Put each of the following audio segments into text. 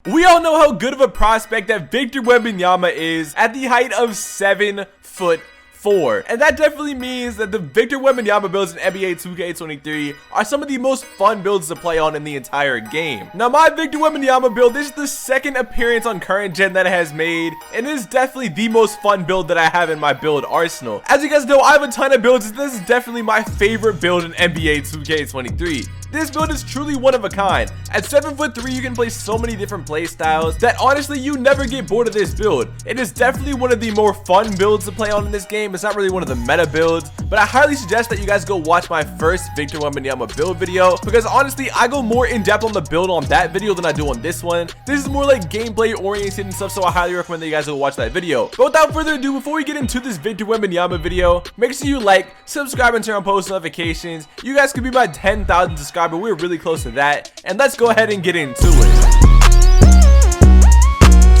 We all know how good of a prospect that Victor Wembanyama is at the height of 7'4". And that definitely means that the Victor Wembanyama builds in NBA 2K23 are some of the most fun builds to play on in the entire game. Now, my Victor Wembanyama build, this is the second appearance on current gen that it has made, and it is definitely the most fun build that I have in my build arsenal. As you guys know, I have a ton of builds, and this is definitely my favorite build in NBA 2K23. This build is truly one of a kind. At 7'3", you can play so many different play styles that honestly you never get bored of this build. It is definitely one of the more fun builds to play on in this game. It's not really one of the meta builds, but I highly suggest that you guys go watch my first Victor Wembanyama build video, because honestly I go more in depth on the build on that video than I do on this one. This is more like gameplay oriented and stuff, so I highly recommend that you guys go watch that video. But without further ado, before we get into this Victor Wembanyama video, make sure you like, subscribe, and turn on post notifications. You guys could be my 10,000 subscribers. We're really close to that, and let's go ahead and get into it.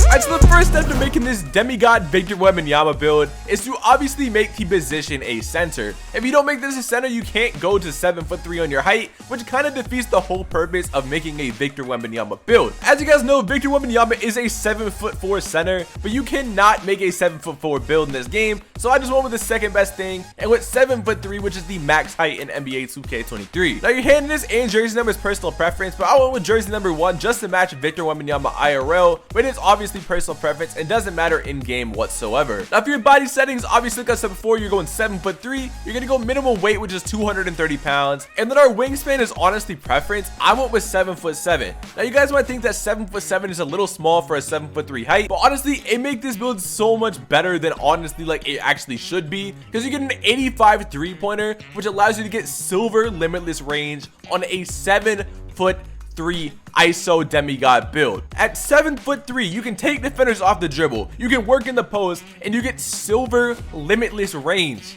Alright, so the first step to making this demigod Victor Wembanyama build is to obviously make the position a center. If you don't make this a center, you can't go to 7'3" on your height, which kind of defeats the whole purpose of making a Victor Wembanyama build. As you guys know, Victor Wembanyama is a 7'4" center, but you cannot make a 7'4" build in this game, so I just went with the second best thing and went 7'3", which is the max height in NBA 2K23. Now, your hand in this and jersey number is personal preference, but I went with jersey number 1 just to match Victor Wembanyama IRL, but it's obviously personal preference and doesn't matter in game whatsoever. Now, for your body settings, obviously like I said before, you're going 7'3", you're gonna go minimum weight, which is 230 pounds, and then our wingspan is honestly preference. I went with 7'7". Now, you guys might think that 7'7" is a little small for a 7'3" height, but honestly it makes this build so much better than honestly like it actually should be, because you get an 85 3-pointer, which allows you to get silver limitless range on a 7'3" ISO demigod build. At 7'3", you can take defenders off the dribble, you can work in the post, and you get silver limitless range.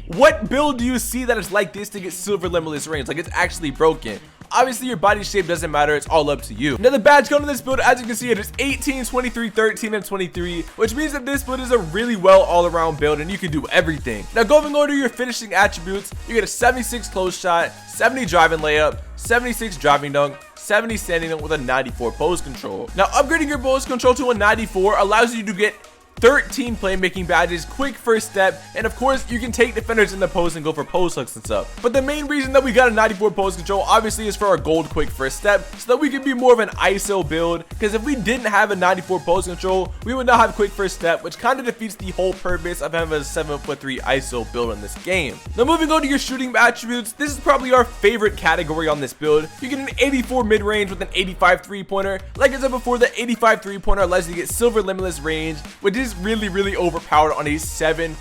What build do you see that is like this to get silver limitless range? Like, it's actually broken. Obviously, your body shape doesn't matter, it's all up to you. Now, the badge count on this build, as you can see, it is 18, 23, 13, and 23, which means that this build is a really well all-around build, and you can do everything. Now, going over to your finishing attributes, you get a 76 close shot, 70 driving layup, 76 driving dunk, 70 standing dunk with a 94 post control. Now, upgrading your post control to a 94 allows you to get 13 playmaking badges, quick first step, and of course you can take defenders in the post and go for post hooks and stuff. But the main reason that we got a 94 post control obviously is for our gold quick first step, so that we can be more of an ISO build, because if we didn't have a 94 post control, we would not have quick first step, which kind of defeats the whole purpose of having a 7'3" ISO build in this game. Now, moving on to your shooting attributes, this is probably our favorite category on this build. You get an 84 mid-range with an 85 3-pointer. Like I said before, the 85 3-pointer allows you to get silver limitless range, which is really overpowered on a 7'3"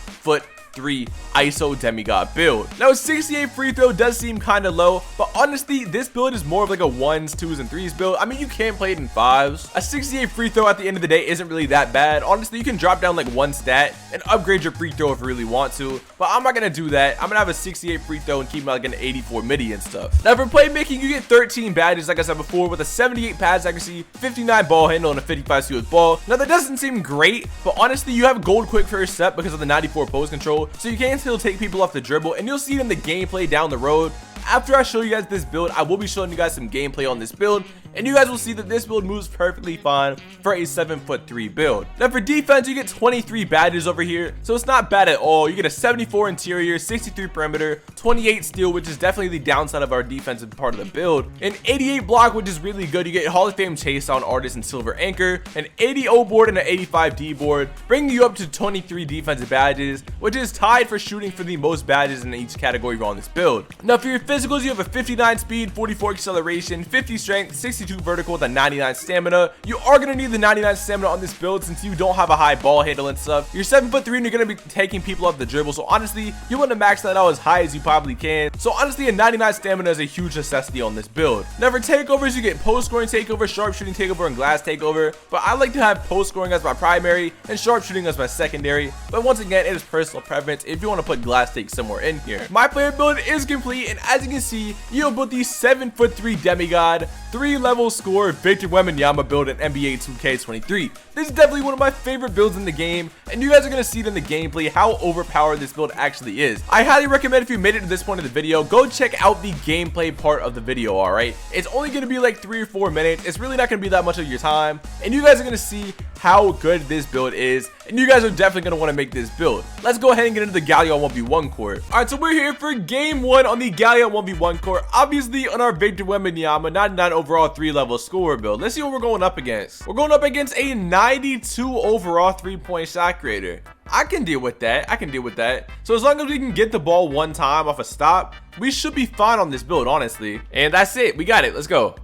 ISO demigod build. Now, a 68 free throw does seem kind of low, but honestly this build is more of like a 1s, 2s, and 3s build. I mean, you can play it in 5s. A 68 free throw at the end of the day isn't really that bad. Honestly, you can drop down like one stat and upgrade your free throw if you really want to, but I'm not gonna do that. I'm gonna have a 68 free throw and keep like an 84 midi and stuff. Now, for playmaking, you get 13 badges, like I said before, with a 78 pass accuracy, 59 ball handle, and a 55 steal with ball. Now, that doesn't seem great, but honestly you have gold quick first step because of the 94 post control, so you can still take people off the dribble, and you'll see it in the gameplay down the road. After I show you guys this build, I will be showing you guys some gameplay on this build, and you guys will see that this build moves perfectly fine for a 7'3" build. Now, for defense, you get 23 badges over here, so it's not bad at all. You get a 74 interior, 63 perimeter, 28 steal, which is definitely the downside of our defensive part of the build, an 88 block, which is really good. You get Hall of Fame chase down artist and silver anchor, an 80 O board, and an 85 D board, bringing you up to 23 defensive badges, which is tied for shooting for the most badges in each category on this build. Now, for your physicals, you have a 59 speed, 44 acceleration, 50 strength, 62 vertical with a 99 stamina. You are going to need the 99 stamina on this build since you don't have a high ball handle and stuff. You're 7'3" and you're going to be taking people off the dribble, so honestly you want to max that out as high as you probably can. So honestly, a 99 stamina is a huge necessity on this build. Now, for takeovers, you get post scoring takeover, sharpshooting takeover, and glass takeover, but I like to have post scoring as my primary and sharpshooting as my secondary, but once again, it is personal preference if you want to put glass take somewhere in here. My player build is complete, and as you can see, you have built the 7'3" demigod, 3 level 3-level score Victor Wembanyama build in NBA 2K23. This is definitely one of my favorite builds in the game, and you guys are going to see it in the gameplay how overpowered this build actually is. I highly recommend if you made it to this point of the video, go check out the gameplay part of the video, alright? It's only going to be like 3 or 4 minutes. It's really not going to be that much of your time, and you guys are going to see how good this build is, and you guys are definitely going to want to make this build. Let's go ahead and get into the Galleon 1v1 court. Alright, so we're here for game 1 on the Galleon 1v1 court, obviously on our Victor Wembanyama 99 overall 3-level scorer build. Let's see what we're going up against. We're going up against a 92 overall 3-point shot creator. I can deal with that. I can deal with that. So as long as we can get the ball one time off a stop, we should be fine on this build, honestly. And that's it. We got it. Let's go.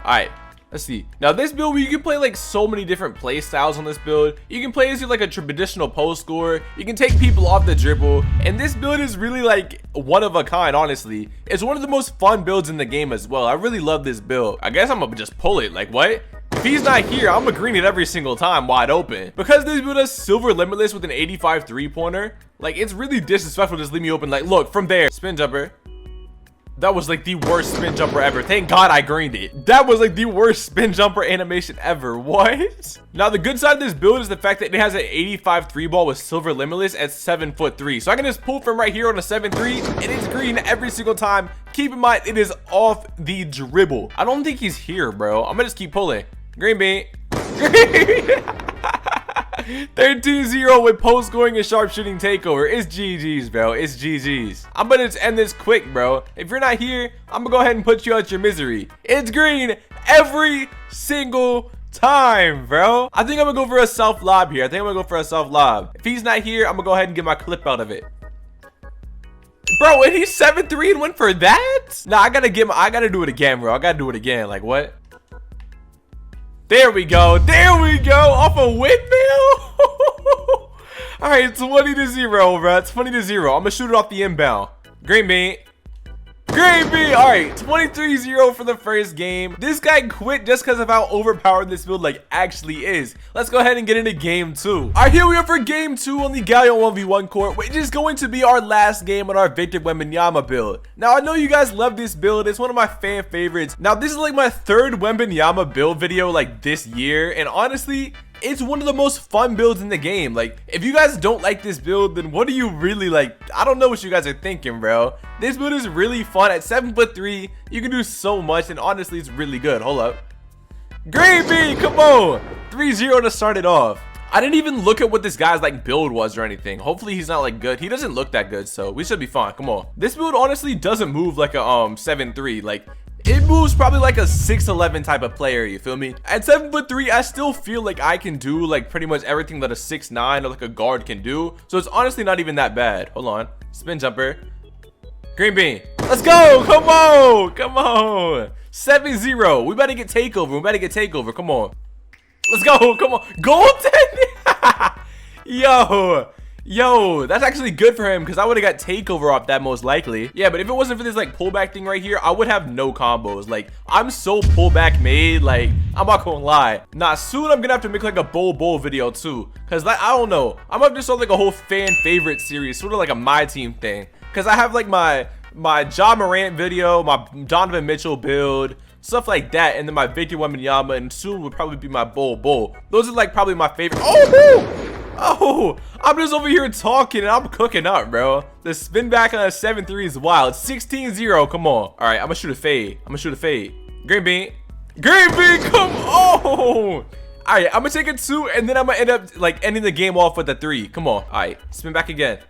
Alright. Let's see. Now this build, you can play like so many different play styles on this build. You can play as like a traditional post scorer. You can take people off the dribble. And this build is really like one of a kind, honestly. It's one of the most fun builds in the game as well. I really love this build. I guess I'm gonna just pull it. Like what? If he's not here, I'm gonna green it every single time wide open. Because this build has silver limitless with an 85 3-pointer. Like it's really disrespectful to just leave me open. Like look, from there, spin jumper. That was like the worst spin jumper ever. Thank God I greened it. That was like the worst spin jumper animation ever. What? Now the good side of this build is the fact that it has an 85 3-ball with silver limitless at 7'3". So I can just pull from right here on a 7'3", and it's green every single time. Keep in mind, it is off the dribble. I don't think he's here, bro. I'm gonna just keep pulling. Green bean. 13-0 with post scoring and sharpshooting takeover. It's GG's, bro. It's GG's. I'm gonna just end this quick, bro. If you're not here, I'm gonna go ahead and put you out your misery. It's green every single time, bro. I think I'm gonna go for a self lob here. If he's not here, I'm gonna go ahead and get my clip out of it. Bro, and he's 7'3" and went for that? Nah, I gotta do it again, bro. I gotta do it again. Like what? There we go. There we go. Off a windmill. All right, 20-0, bro. 20-0. I'm gonna shoot it off the inbound. Green bean. Green bean. All right, 23-0 for the first game. This guy quit just because of how overpowered this build like actually is. Let's go ahead and get into game 2. All right, here we are for game 2 on the Galleon 1v1 court, which is going to be our last game on our Victor Wembanyama build. Now, I know you guys love this build. It's one of my fan favorites. Now, this is like my 3rd Wembanyama build video like this year, and honestly, it's one of the most fun builds in the game. Like, if you guys don't like this build, then what do you really like? I don't know what you guys are thinking, bro. This build is really fun. At 7'3", you can do so much, and honestly, it's really good. Hold up. Green bean, come on. 3-0 to start it off. I didn't even look at what this guy's like build was or anything. Hopefully he's not like good. He doesn't look that good, so we should be fine. Come on. This build honestly doesn't move like a 7'3". Like, it moves probably like a 6'11" type of player, you feel me? At 7'3", I still feel like I can do like pretty much everything that a 6'9" or like a guard can do. So it's honestly not even that bad. Hold on. Spin jumper. Green bean. Let's go. Come on. Come on. 7-0. We better get takeover. Come on. Let's go. Come on. Goaltending. Yo, that's actually good for him because I would have got takeover off that most likely. Yeah, but if it wasn't for this like pullback thing right here, I would have no combos. Like, I'm so pullback made, like, I'm not gonna lie. Nah, soon I'm gonna have to make like a bowl video too, because like, I don't know, I'm gonna have to start like a whole fan favorite series, sort of like a my team thing, because I have like my Ja Morant video, my Donovan Mitchell build, stuff like that, and then my Victor Wembanyama, and soon would probably be my bowl. Those are like probably my favorite. Oh, I'm just over here talking and I'm cooking up, bro. The spin back on a 7'3" is wild. 16-0. Come on. All right, I'm gonna shoot a fade. Green bean. Come on. All right, I'm gonna take a 2, and then I'm gonna end up like ending the game off with a 3. Come on. All right, spin back again.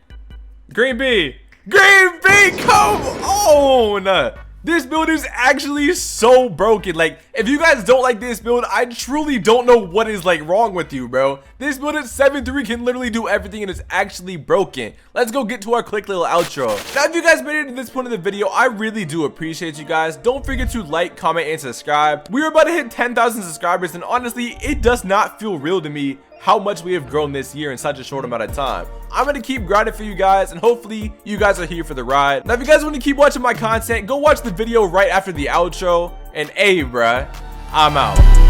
Green bean. Come on. This build is actually so broken. Like, if you guys don't like this build, I truly don't know what is like wrong with you, bro. This build at 7'3" can literally do everything and it's actually broken. Let's go get to our quick little outro. Now, if you guys made it to this point of the video, I really do appreciate you guys. Don't forget to like, comment, and subscribe. We're about to hit 10,000 subscribers, and honestly, it does not feel real to me how much we have grown this year in such a short amount of time. I'm gonna keep grinding for you guys, and hopefully you guys are here for the ride. Now, if you guys want to keep watching my content, go watch the video right after the outro, and hey, bruh, I'm out.